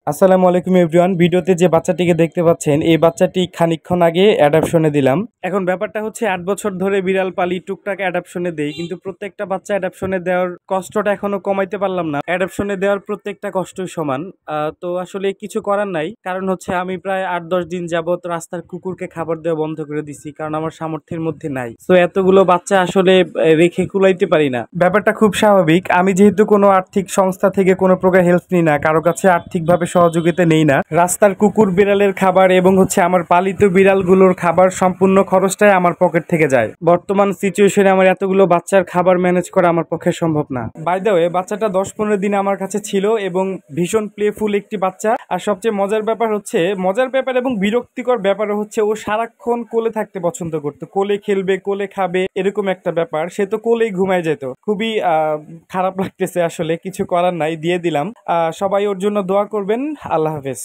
আসসালামু আলাইকুম এভরিওয়ান। ভিডিওতে যে বাচ্চাটিকে দেখতে পাচ্ছেন এই বাচ্চাটি খানিকক্ষণ আগে অ্যাডাপশনে দিলাম। এখন ব্যাপারটা হচ্ছে ৮ বছর ধরে বিড়াল পালি, টুকটাক অ্যাডাপশনে দেই, কিন্তু প্রত্যেকটা বাচ্চা অ্যাডাপশনে দেওয়ার কষ্টটা এখনো কমাইতে পারলাম না। অ্যাডাপশনে দেওয়ার প্রত্যেকটা কষ্টই সমান। তো আসলে কিছু করার নাই, কারণ হচ্ছে আমি প্রায় ৮-১০ দিন যাবত রাস্তার কুকুরকে খাবার দেওয়া বন্ধ করে দিছি, কারণ আমার সামর্থ্যের মধ্যে নাই। তো এতগুলো বাচ্চা আসলে রেখে কুলাইতে পারি না। ব্যাপারটা খুব স্বাভাবিক। আমি যেহেতু কোনো আর্থিক সংস্থা থেকে কোনো প্রকার হেল্প নিই না, কারো কাছে আর্থিকভাবে সহযোগিতা নেই না, রাস্তার কুকুর বিড়ালের খাবার এবং হচ্ছে আমার পালিত বিড়ালগুলোর খাবার সম্পূর্ণ খরচটাই আমার পকেট থেকে যায়। বর্তমান সিচুয়েশনে আমার এতগুলো বাচ্চার খাবার ম্যানেজ করা আমার পক্ষে সম্ভব না। বাই দ্য ওয়ে, বাচ্চাটা ১০-১৫ দিন আমার কাছে ছিল এবং ভীষণ প্লেফুল একটি বাচ্চা। আর সবচেয়ে মজার ব্যাপার এবং বিরক্তিকর ব্যাপার হচ্ছে ও সারাক্ষণ কোলে থাকতে পছন্দ করতো। কোলে খেলবে, কোলে খাবে, এরকম একটা ব্যাপার। সে তো কোলেই ঘুমায় যেত। খুবই খারাপ লাগতেছে, আসলে কিছু করার নাই, দিয়ে দিলাম। সবাই ওর জন্য দোয়া করবেন। আল্লাহ হাফেজ।